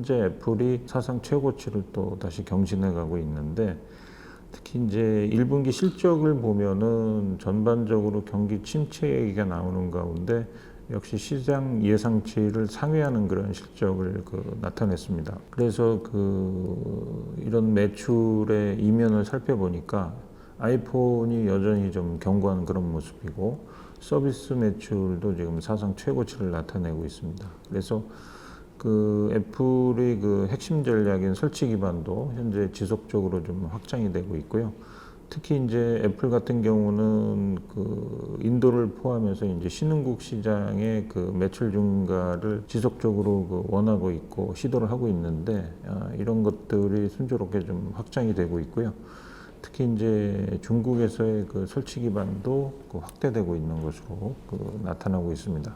현재 애플이 사상 최고치를 또 다시 경신해 가고 있는데, 특히 이제 1분기 실적을 보면은 전반적으로 경기 침체 얘기가 나오는 가운데 역시 시장 예상치를 상회하는 그런 실적을 나타냈습니다. 그래서 이런 매출의 이면을 살펴보니까 아이폰이 여전히 좀 견고한 그런 모습이고, 서비스 매출도 지금 사상 최고치를 나타내고 있습니다. 그래서 애플의 핵심 전략인 설치 기반도 현재 지속적으로 좀 확장이 되고 있고요. 특히 이제 애플 같은 경우는 인도를 포함해서 이제 신흥국 시장의 매출 증가를 지속적으로 원하고 있고 시도를 하고 있는데, 이런 것들이 순조롭게 좀 확장이 되고 있고요. 특히 이제 중국에서의 설치 기반도 확대되고 있는 것으로 나타나고 있습니다.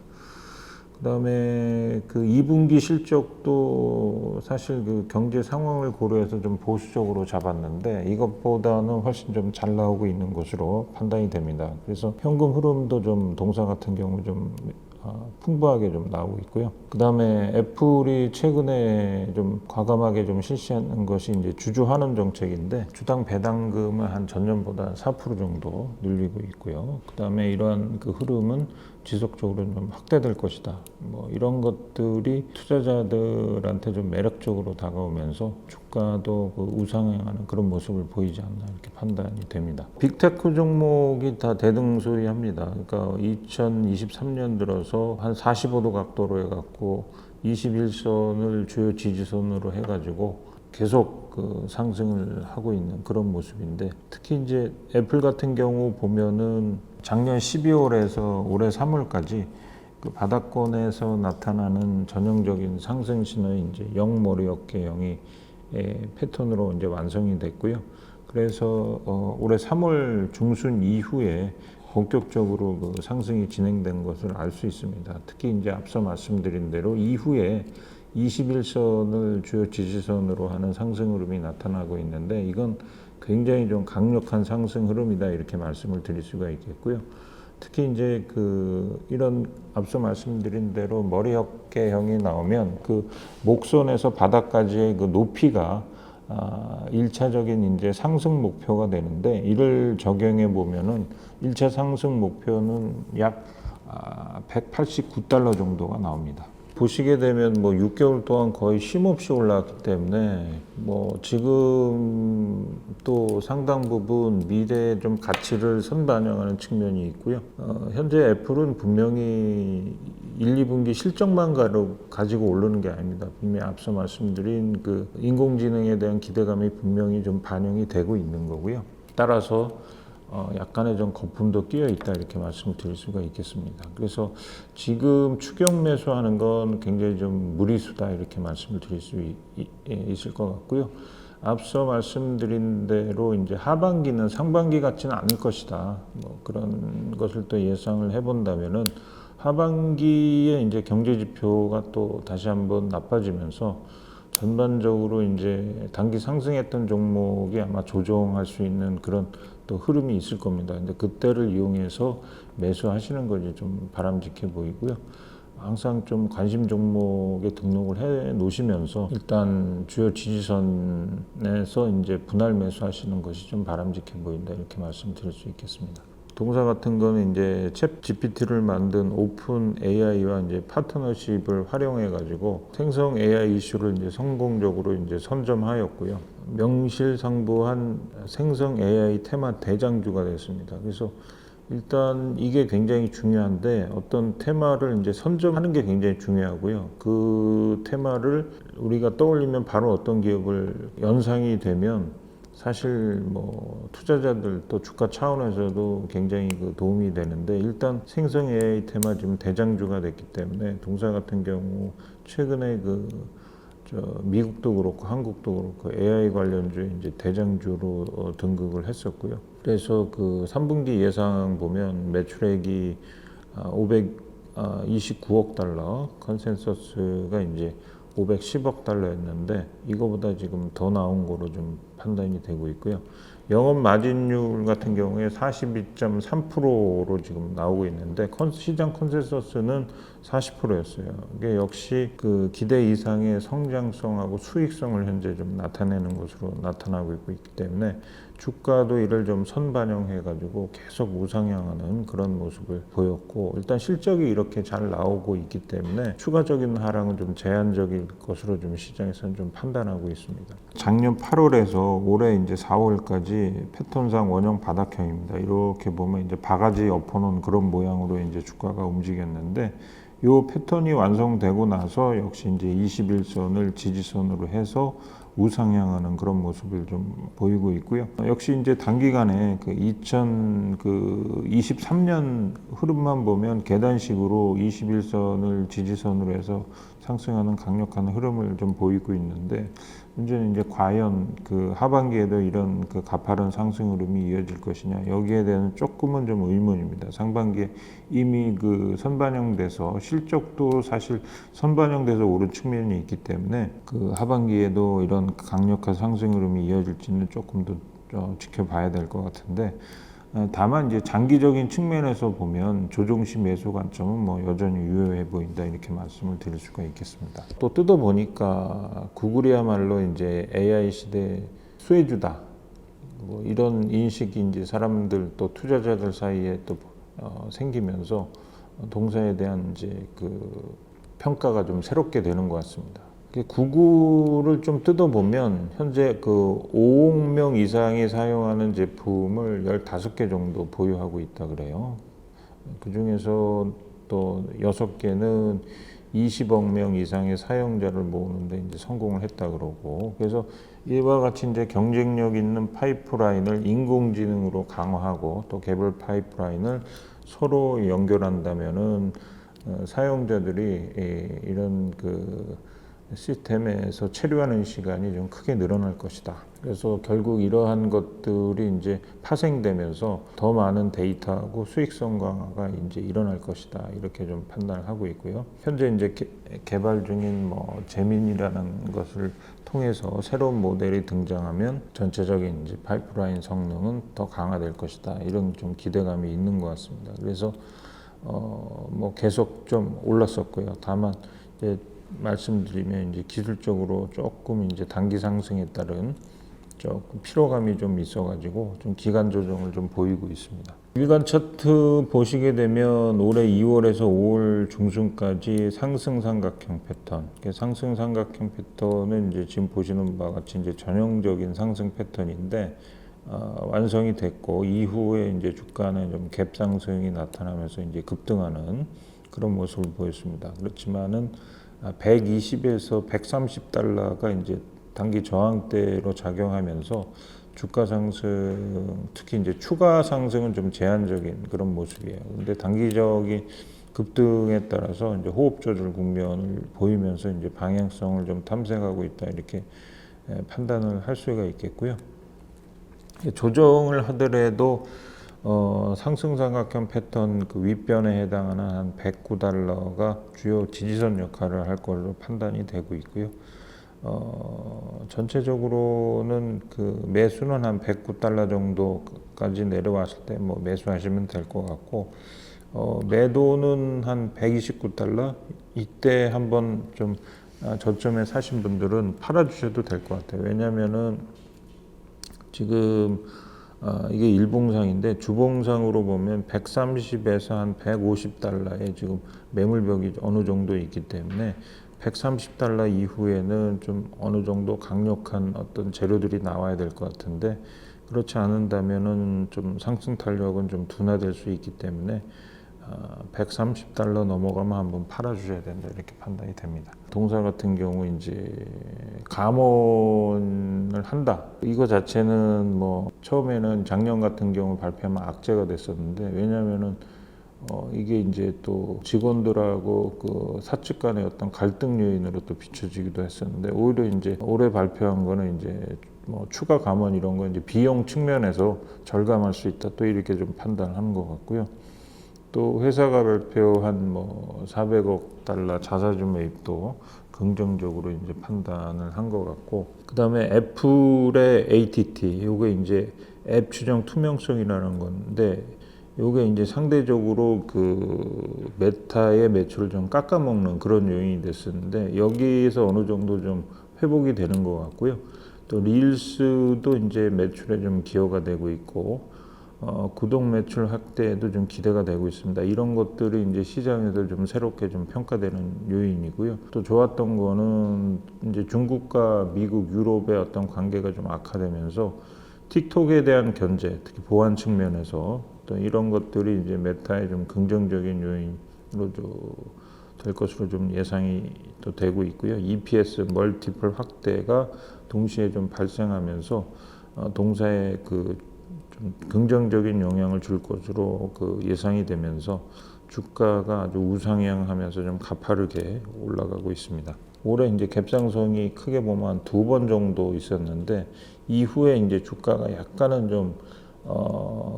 그다음에 2분기 실적도 사실 경제 상황을 고려해서 좀 보수적으로 잡았는데, 이것보다는 훨씬 좀 잘 나오고 있는 것으로 판단이 됩니다. 그래서 현금 흐름도 좀 동사 같은 경우 좀 풍부하게 좀 나오고 있고요. 그다음에 애플이 최근에 좀 과감하게 좀 실시하는 것이 이제 주주 환원 정책인데, 주당 배당금을 한 전년보다 4% 정도 늘리고 있고요. 그다음에 이러한 흐름은 지속적으로 좀 확대될 것이다. 뭐 이런 것들이 투자자들한테 좀 매력적으로 다가오면서 주가도 우상향하는 그런 모습을 보이지 않나 이렇게 판단이 됩니다. 빅테크 종목이 다 대등소이합니다. 그러니까 2023년 들어서 한 45도 각도로 해갖고 21선을 주요 지지선으로 해가지고 계속 상승을 하고 있는 그런 모습인데, 특히 이제 애플 같은 경우 보면은 작년 12월에서 올해 3월까지 바닥권에서 나타나는 전형적인 상승 신호의 이제 0머리 어깨 0이 패턴으로 이제 완성이 됐고요. 그래서 올해 3월 중순 이후에 본격적으로 상승이 진행된 것을 알 수 있습니다. 특히 이제 앞서 말씀드린 대로 이후에 21선을 주요 지지선으로 하는 상승 흐름이 나타나고 있는데, 이건 굉장히 좀 강력한 상승 흐름이다 이렇게 말씀을 드릴 수가 있겠고요. 특히 이제 이런 앞서 말씀드린 대로 머리 어깨형이 나오면 목선에서 바닥까지의 높이가 1차적인 이제 상승 목표가 되는데, 이를 적용해 보면은 1차 상승 목표는 약 189달러 정도가 나옵니다. 보시게 되면 6개월 동안 거의 쉼없이 올라왔기 때문에 지금 또 상당 부분 미래의 좀 가치를 선반영하는 측면이 있고요. 현재 애플은 분명히 1, 2분기 실적만 가지고 오르는 게 아닙니다. 분명히 앞서 말씀드린 인공지능에 대한 기대감이 분명히 좀 반영이 되고 있는 거고요. 따라서 약간의 좀 거품도 끼어 있다 이렇게 말씀을 드릴 수가 있겠습니다. 그래서 지금 추격 매수하는 건 굉장히 좀 무리수다 이렇게 말씀을 드릴 수 있을 것 같고요. 앞서 말씀드린 대로 이제 하반기는 상반기 같지는 않을 것이다. 그런 것을 또 예상을 해본다면은 하반기에 이제 경제 지표가 또 다시 한번 나빠지면서 전반적으로 이제 단기 상승했던 종목이 아마 조정할 수 있는 그런 또 흐름이 있을 겁니다. 근데 그때를 이용해서 매수하시는 것이 좀 바람직해 보이고요. 항상 좀 관심 종목에 등록을 해 놓으시면서 일단 주요 지지선에서 이제 분할 매수하시는 것이 좀 바람직해 보인다 이렇게 말씀드릴 수 있겠습니다. 동사 같은 거는 이제 챗 GPT를 만든 오픈 AI와 이제 파트너십을 활용해 가지고 생성 AI 이슈를 이제 성공적으로 이제 선점하였고요. 명실상부한 생성 AI 테마 대장주가 됐습니다. 그래서 일단 이게 굉장히 중요한데, 어떤 테마를 이제 선점하는 게 굉장히 중요하고요. 그 테마를 우리가 떠올리면 바로 어떤 기업을 연상이 되면 사실 투자자들 또 주가 차원에서도 굉장히 도움이 되는데, 일단 생성 AI 테마 지금 대장주가 됐기 때문에 동사 같은 경우 최근에 미국도 그렇고 한국도 그렇고 AI 관련주에 이제 대장주로 등극을 했었고요. 그래서 3분기 예상 보면 매출액이 529억 달러, 컨센서스가 이제 510억 달러였는데 이거보다 지금 더 나온 거로 좀 판단이 되고 있고요. 영업 마진율 같은 경우에 42.3%로 지금 나오고 있는데 시장 컨센서스는 40%였어요. 이게 역시 그 기대 이상의 성장성하고 수익성을 현재 좀 나타내는 것으로 나타나고 있기 때문에 주가도 이를 좀 선반영해 가지고 계속 우상향하는 그런 모습을 보였고, 일단 실적이 이렇게 잘 나오고 있기 때문에 추가적인 하락은 좀 제한적일 것으로 좀 시장에서는 좀 판단하고 있습니다. 작년 8월에서 올해 이제 4월까지 패턴상 원형 바닥형입니다. 이렇게 보면 이제 바가지 엎어놓은 그런 모양으로 이제 주가가 움직였는데, 이 패턴이 완성되고 나서 역시 이제 21선을 지지선으로 해서 우상향하는 그런 모습을 좀 보이고 있고요. 역시 이제 단기간에 그 2023년 흐름만 보면 계단식으로 21선을 지지선으로 해서 상승하는 강력한 흐름을 좀 보이고 있는데, 문제는 이제 과연 그 하반기에도 이런 그 가파른 상승 흐름이 이어질 것이냐, 여기에 대한 조금은 좀 의문입니다. 상반기에 이미 그 선반영돼서 실적도 사실 선반영돼서 오른 측면이 있기 때문에 그 하반기에도 이런 강력한 상승 흐름이 이어질지는 조금 더 지켜봐야 될 것 같은데, 다만 이제 장기적인 측면에서 보면 조정시 매수 관점은 뭐 여전히 유효해 보인다, 이렇게 말씀을 드릴 수가 있겠습니다. 또 뜯어 보니까 구글이야말로 이제 AI 시대 수혜주다, 뭐 이런 인식이 이제 사람들 또 투자자들 사이에 또 생기면서 동사에 대한 이제 그 평가가 좀 새롭게 되는 것 같습니다. 구글을 좀 뜯어보면 현재 그 5억 명 이상이 사용하는 제품을 15개 정도 보유하고 있다 그래요. 그 중에서 또 6개는 20억 명 이상의 사용자를 모으는데 이제 성공을 했다 그러고, 그래서 이와 같이 이제 경쟁력 있는 파이프라인을 인공지능으로 강화하고 또 개별 파이프라인을 서로 연결한다면은 사용자들이 이런 그 시스템에서 체류하는 시간이 좀 크게 늘어날 것이다. 그래서 결국 이러한 것들이 이제 파생되면서 더 많은 데이터하고 수익성 강화가 이제 일어날 것이다, 이렇게 좀 판단을 하고 있고요. 현재 이제 개발 중인 뭐 제민이라는 것을 통해서 새로운 모델이 등장하면 전체적인 이제 파이프라인 성능은 더 강화될 것이다, 이런 좀 기대감이 있는 것 같습니다. 그래서 뭐 계속 좀 올랐었고요. 다만 이제 말씀드리면 이제 기술적으로 조금 이제 단기 상승에 따른 조금 피로감이 좀 있어가지고 좀 기간 조정을 좀 보이고 있습니다. 일간 차트 보시게 되면 올해 2월에서 5월 중순까지 상승 삼각형 패턴. 상승 삼각형 패턴은 이제 지금 보시는 바와 같이 이제 전형적인 상승 패턴인데, 완성이 됐고 이후에 이제 주가는 좀 갭 상승이 나타나면서 이제 급등하는 그런 모습을 보였습니다. 그렇지만은 120에서 130달러가 이제 단기 저항대로 작용하면서 주가 상승, 특히 이제 추가 상승은 좀 제한적인 그런 모습이에요. 근데 단기적인 급등에 따라서 이제 호흡 조절 국면을 보이면서 이제 방향성을 좀 탐색하고 있다, 이렇게 판단을 할 수가 있겠고요. 조정을 하더라도 상승 삼각형 패턴 그 윗변에 해당하는 한 109달러가 주요 지지선 역할을 할 걸로 판단이 되고 있고요. 전체적으로는 그 매수는 한 109달러 정도까지 내려왔을 때 뭐 매수하시면 될 것 같고, 매도는 한 129달러, 이때 한번 좀 저점에 사신 분들은 팔아주셔도 될 것 같아요. 왜냐면은 지금 이게 일봉상인데 주봉상으로 보면 130에서 한 150달러의 지금 매물벽이 어느 정도 있기 때문에 130달러 이후에는 좀 어느 정도 강력한 어떤 재료들이 나와야 될 것 같은데, 그렇지 않는다면은 좀 상승 탄력은 좀 둔화될 수 있기 때문에 130달러 넘어가면 한번 팔아주셔야 된다, 이렇게 판단이 됩니다. 동사 같은 경우 이제 감원을 한다, 이거 자체는 뭐 처음에는 작년 같은 경우 발표하면 악재가 됐었는데, 왜냐면은 이게 이제 또 직원들하고 그 사측 간의 어떤 갈등 요인으로 또 비춰지기도 했었는데, 오히려 이제 올해 발표한 거는 이제 뭐 추가 감원 이런 거 이제 비용 측면에서 절감할 수 있다, 또 이렇게 좀 판단하는 것 같고요. 또 회사가 발표한 뭐 400억 달러 자사주 매입도 긍정적으로 이제 판단을 한 것 같고, 그다음에 애플의 ATT, 요게 이제 앱 추정 투명성이라는 건데, 요게 이제 상대적으로 그 메타의 매출을 좀 깎아먹는 그런 요인이 됐었는데, 여기에서 어느 정도 좀 회복이 되는 것 같고요. 또 릴스도 이제 매출에 좀 기여가 되고 있고, 구독 매출 확대에도 좀 기대가 되고 있습니다. 이런 것들이 이제 시장에서 좀 새롭게 좀 평가되는 요인이고요. 또 좋았던 거는 이제 중국과 미국, 유럽의 어떤 관계가 좀 악화되면서 틱톡에 대한 견제, 특히 보안 측면에서 또 이런 것들이 이제 메타의 좀 긍정적인 요인으로 될 것으로 좀 예상이 또 되고 있고요. EPS 멀티플 확대가 동시에 좀 발생하면서 동사에 그 좀 긍정적인 영향을 줄 것으로 그 예상이 되면서 주가가 아주 우상향하면서 좀 가파르게 올라가고 있습니다. 올해 이제 갭상승이 크게 보면 한 2번 정도 있었는데, 이후에 이제 주가가 약간은 좀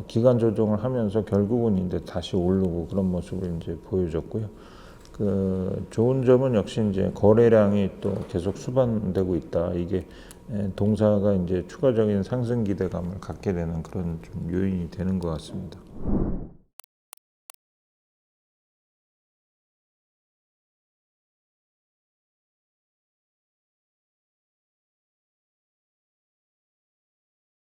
기간 조정을 하면서 결국은 이제 다시 오르고 그런 모습을 이제 보여줬고요. 그 좋은 점은 역시 이제 거래량이 또 계속 수반되고 있다. 이게 동사가 이제 추가적인 상승 기대감을 갖게 되는 그런 좀 요인이 되는 것 같습니다.